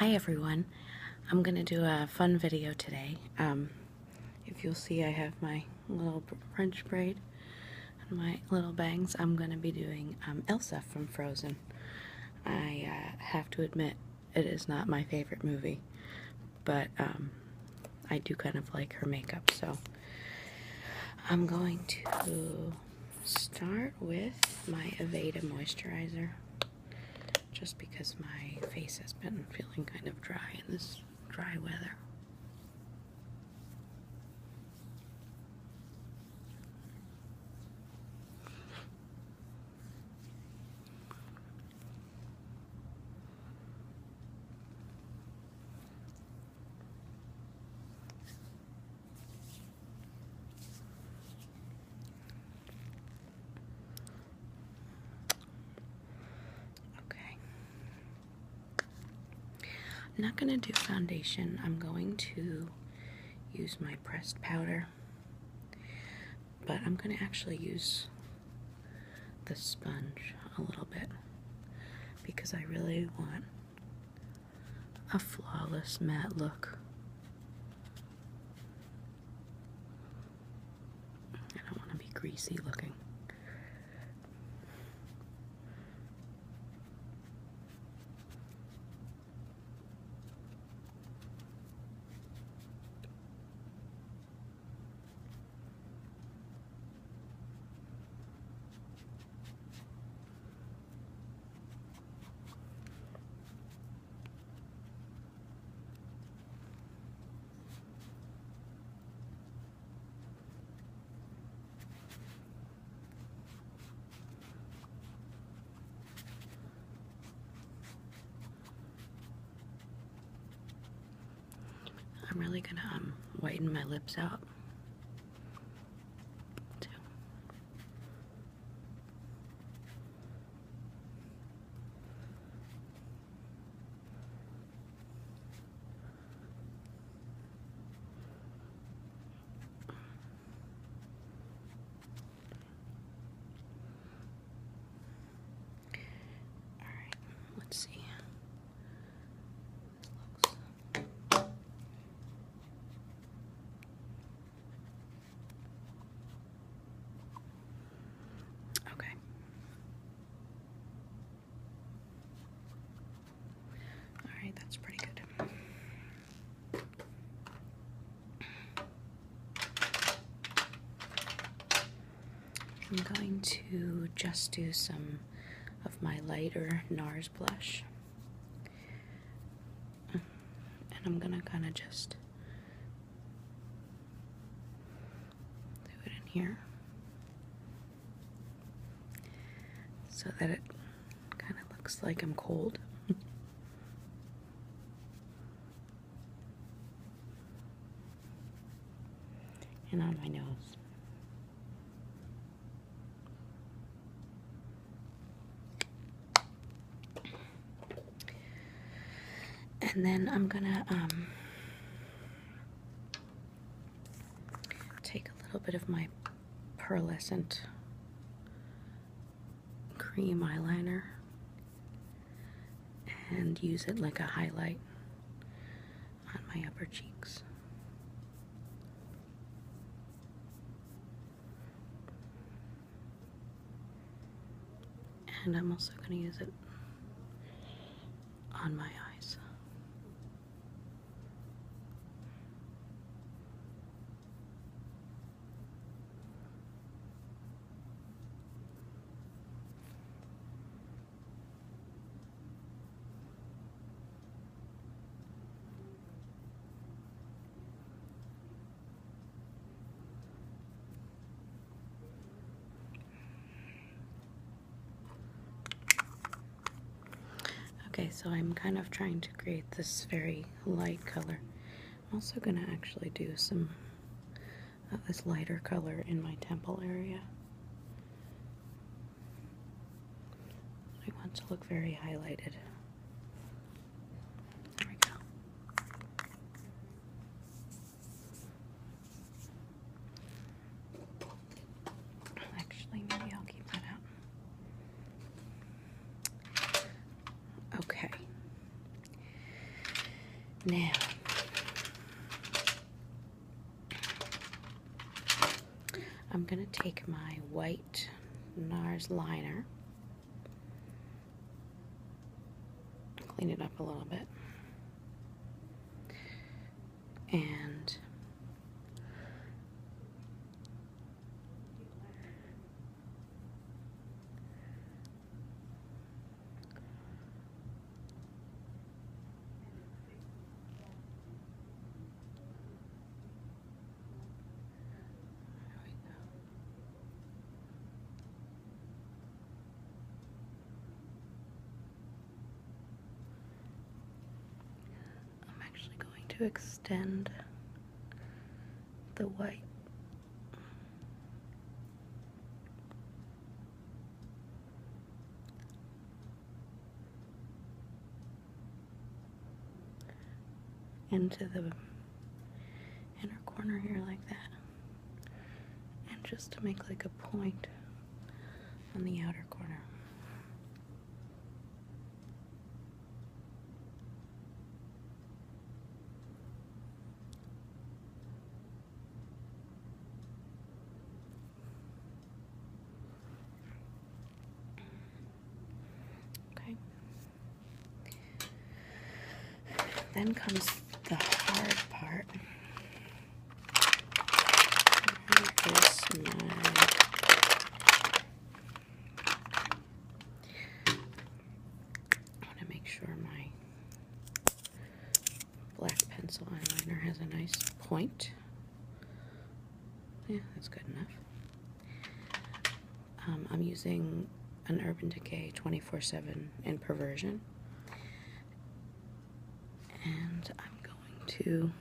Hi everyone, I'm gonna do a fun video today. If you'll see, I have my little French braid and my little bangs. I'm gonna be doing Elsa from Frozen. I have to admit, it is not my favorite movie, but I do kind of like her makeup, so I'm going to start with my Aveda moisturizer, just because my face has been feeling kind of dry in this dry weather. I'm not going to do foundation. I'm going to use my pressed powder, but I'm going to actually use the sponge a little bit because I really want a flawless matte look. I don't want to be greasy looking. I'm really gonna whiten my lips out too. All right, let's see. That's pretty good. I'm going to just do some of my lighter NARS blush. And I'm gonna kind of just do it in here so that it kind of looks like I'm cold. And on my nose. And then I'm gonna take a little bit of my pearlescent cream eyeliner and use it like a highlight on my upper cheeks. And I'm also going to use it on my eyes. Okay, so I'm kind of trying to create this very light color. I'm also going to actually do some of this lighter color in my temple area. I want to look very highlighted. There we go. Actually, maybe I'll keep that out. Okay. Now, I'm going to take my white NARS liner, clean it up a little bit, and I'm actually going to extend the white into the inner corner here like that, and just to make like a point on the outer corner. Okay. Then comes the hard part. Where is I want to make sure my black pencil eyeliner has a nice point. Yeah, that's good enough. I'm using an Urban Decay 24/7 in Perversion. And I'm going to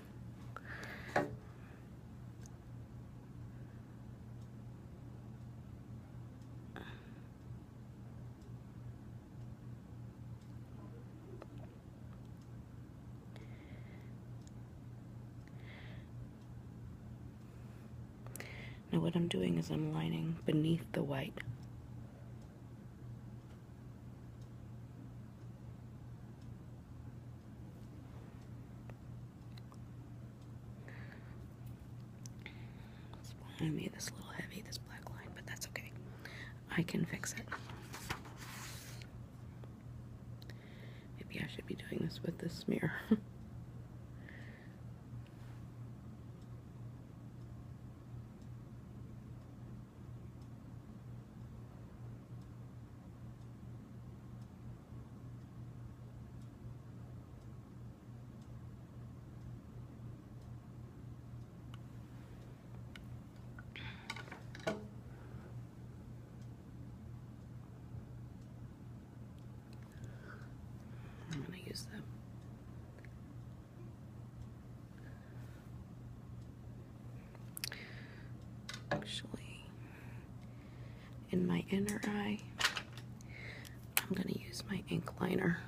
now what I'm doing is I'm lining beneath the white. I made this a little heavy, this black line, but that's okay. I can fix it. Maybe I should be doing this with this smear. I'm going to use them. Actually, in my inner eye, I'm going to use my ink liner.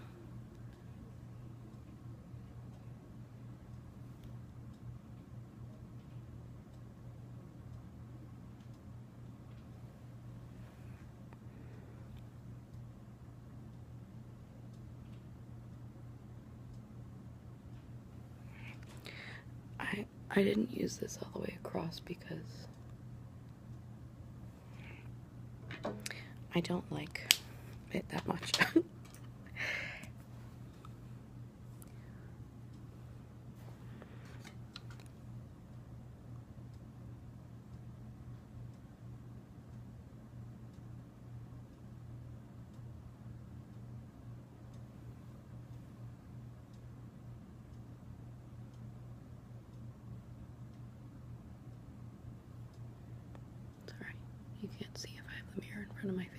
I didn't use this all the way across because I don't like it that much. Sorry, you can't see if I have the mirror in front of my face.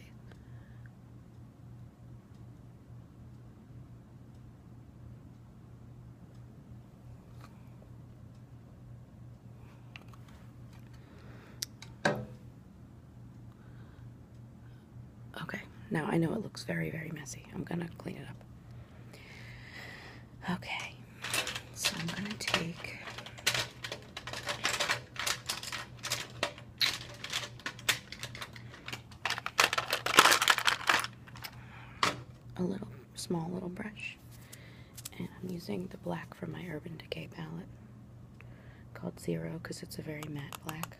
Okay, now I know it looks very, very messy. I'm gonna clean it up. Okay, so I'm gonna take a small little brush, and I'm using the black from my Urban Decay palette called Zero because it's a very matte black.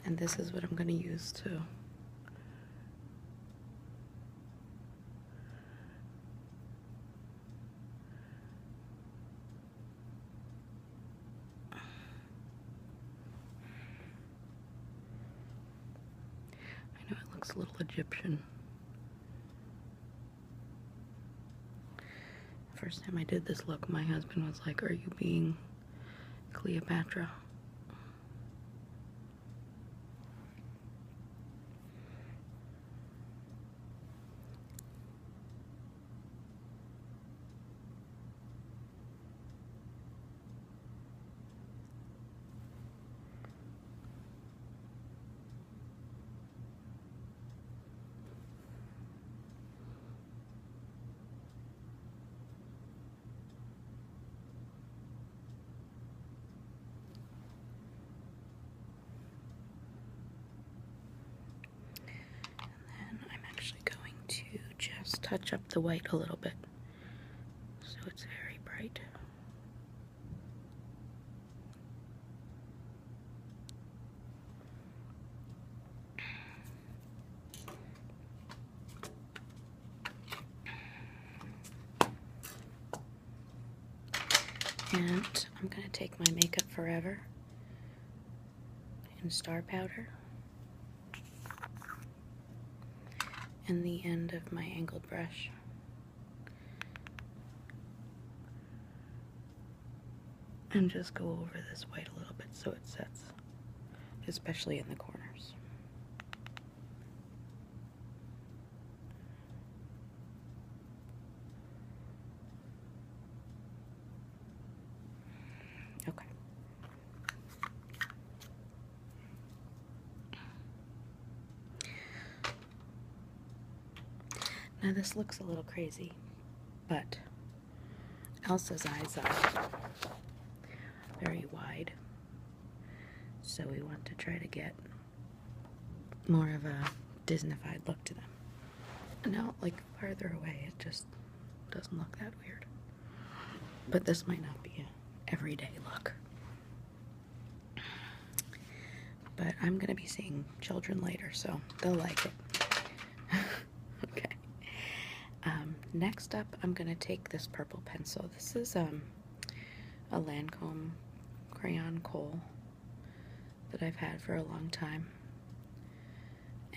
And this is what I'm going to use to I know it looks a little Egyptian. First time I did this look, my husband was like, "Are you being Cleopatra?" Just touch up the white a little bit so it's very bright. And I'm going to take my Makeup Forever in Star Powder and the end of my angled brush. And just go over this white a little bit so it sets, especially in the corners. Okay. Now this looks a little crazy, but Elsa's eyes are very wide, so we want to try to get more of a Disneyfied look to them. Now, like farther away, it just doesn't look that weird. But this might not be an everyday look. But I'm gonna be seeing children later, so they'll like it. Okay. Next up, I'm gonna take this purple pencil. This is a Lancome crayon kohl that I've had for a long time,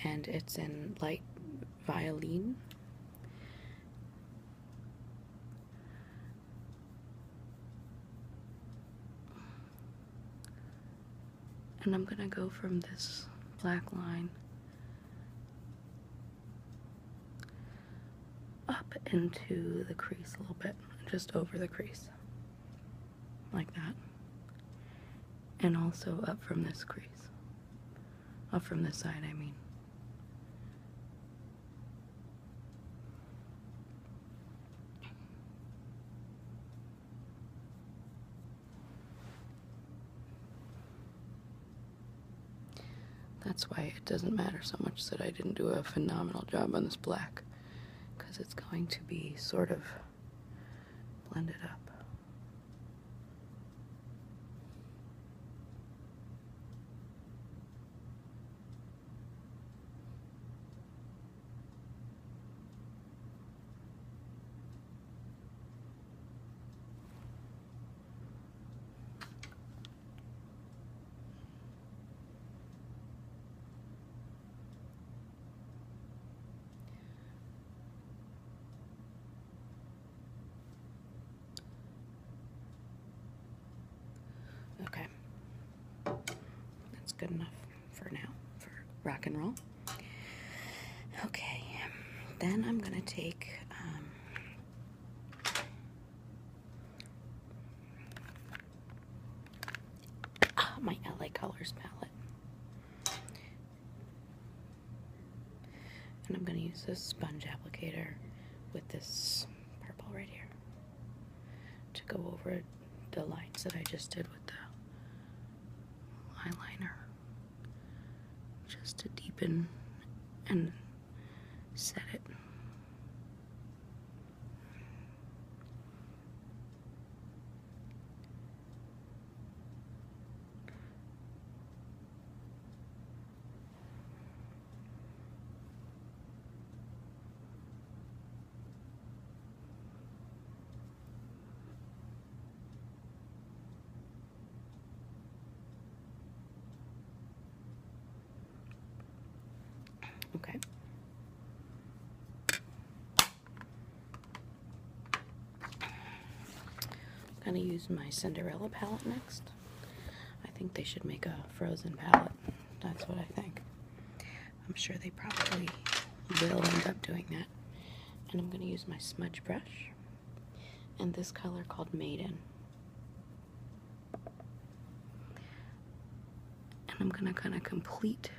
and it's in light violet. And I'm gonna go from this black line up into the crease a little bit, just over the crease, like that. And also up from this crease. Up from this side, I mean. That's why it doesn't matter so much that I didn't do a phenomenal job on this black, because it's going to be sort of blended up. Okay, that's good enough for now, for rock and roll. Okay, then I'm gonna take my LA Colors palette, and I'm gonna use this sponge applicator with this purple right here to go over the lines that I just did with the eyeliner, just to deepen and set it. gonna use my Cinderella palette next. I think they should make a Frozen palette. That's what I think. I'm sure they probably will end up doing that. And I'm gonna use my smudge brush and this color called Maiden. And I'm gonna kind of complete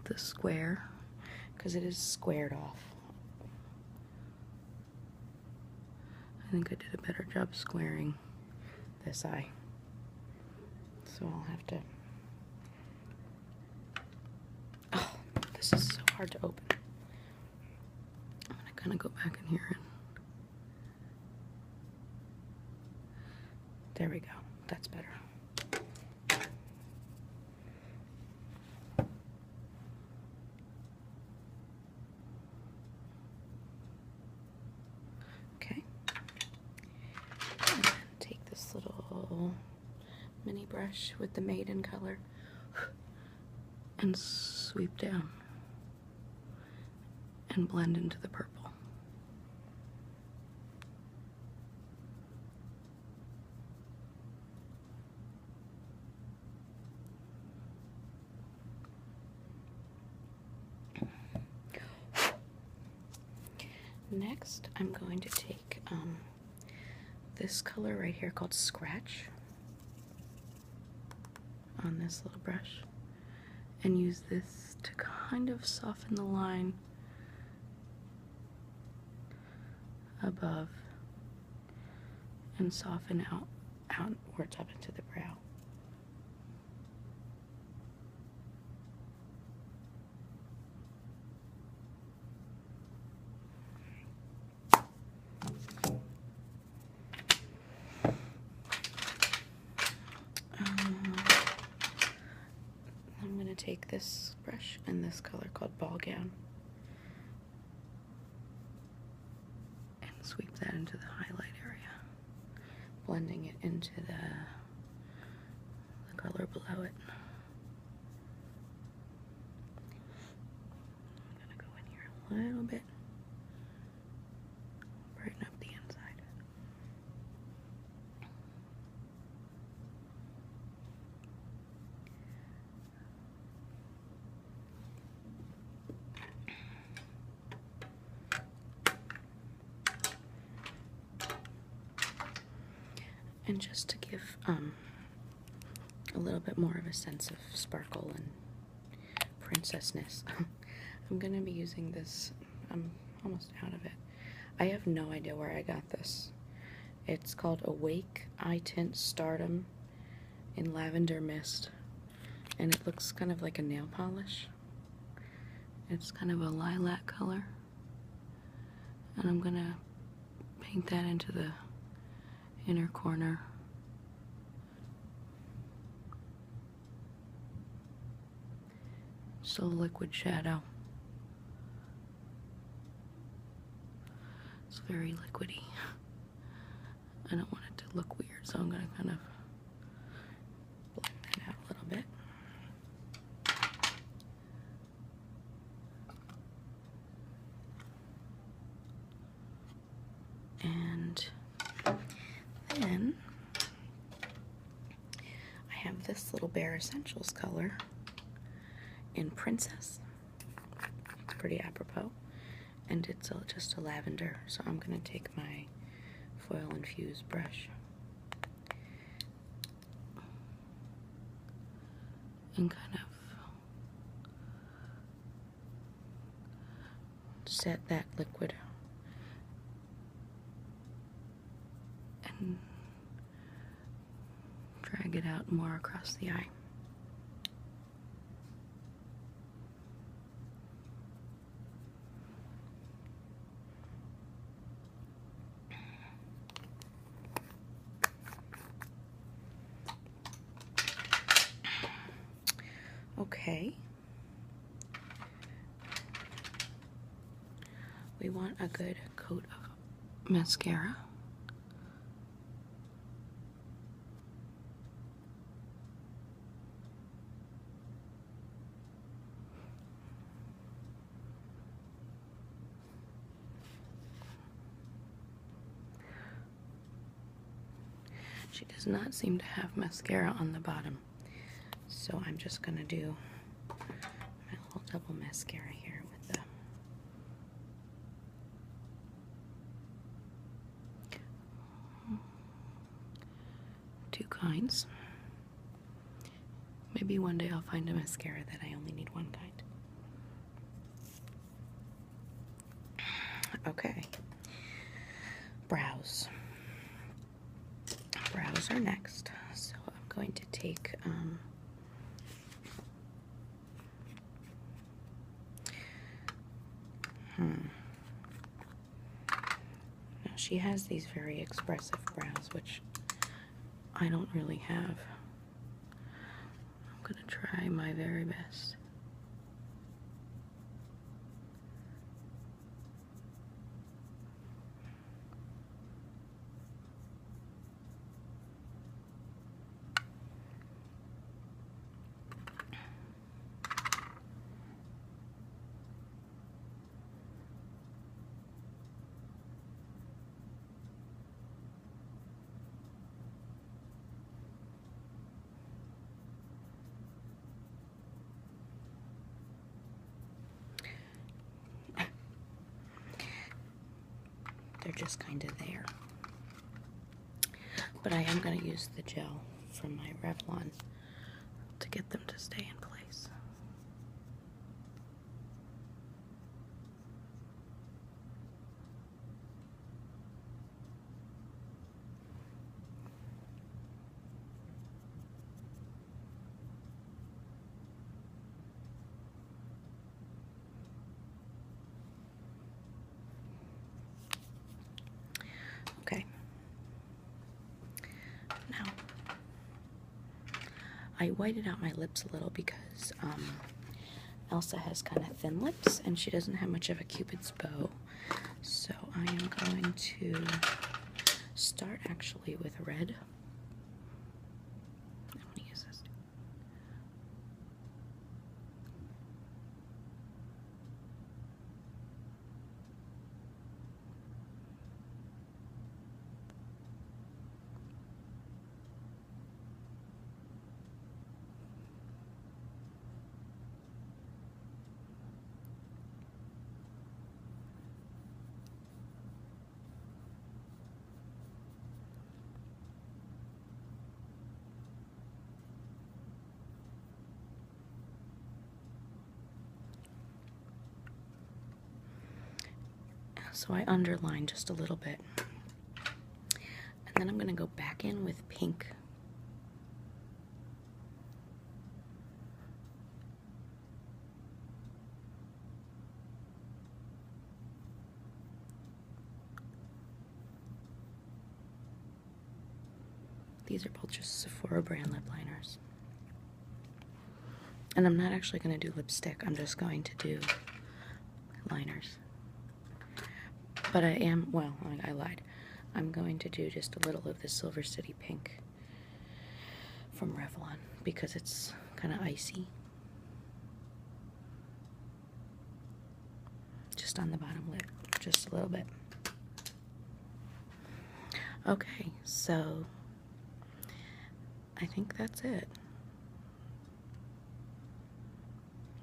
the square because it is squared off. I think I did a better job squaring this eye. So I'll have to... Oh, this is so hard to open. I'm gonna kind of go back in here and... There we go. That's better. Okay. And take this little mini brush with the Maiden color and sweep down and blend into the purple. Next, I'm going to take this color right here called Scratch on this little brush and use this to kind of soften the line above and soften outwards up into the brow. I'm going to take this brush and this color called Ball Gown and sweep that into the highlight area, blending it into the color below it. I'm going to go in here a little bit, brighten up the inside. And just to give a little bit more of a sense of sparkle and princessness, I'm going to be using this. I'm almost out of it. I have no idea where I got this. It's called Awake Eye Tint Stardom in Lavender Mist. And it looks kind of like a nail polish. It's kind of a lilac color. And I'm going to paint that into the inner corner. Just a liquid shadow. It's very liquidy. I don't want it to look weird, so I'm going to kind of blend that out a little bit. And then I have this little Bare Essentials color in Princess. It's pretty apropos. And it's just a lavender. So I'm going to take my foil infused brush and kind of set that liquid and drag it out more across the eye. Okay. We want a good coat of mascara. She does not seem to have mascara on the bottom. So I'm just going to do my little double mascara here with the two kinds. Maybe one day I'll find a mascara that I only need one kind. Okay. Brows. Brows are next. So I'm going to take now she has these very expressive brows, which I don't really have. I'm gonna try my very best. They're just kind of there. But I am going to use the gel from my Revlon to get them to stay in place. Okay. Now, I whited out my lips a little because Elsa has kind of thin lips and she doesn't have much of a Cupid's bow. So I am going to start actually with red. I'm going to use this. So I underline just a little bit. And then I'm going to go back in with pink. These are both just Sephora brand lip liners. And I'm not actually going to do lipstick. I'm just going to do liners. But I am, well, I lied. I'm going to do just a little of the Silver City Pink from Revlon because it's kind of icy. Just on the bottom lip, just a little bit. Okay, so I think that's it.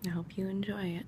I hope you enjoy it.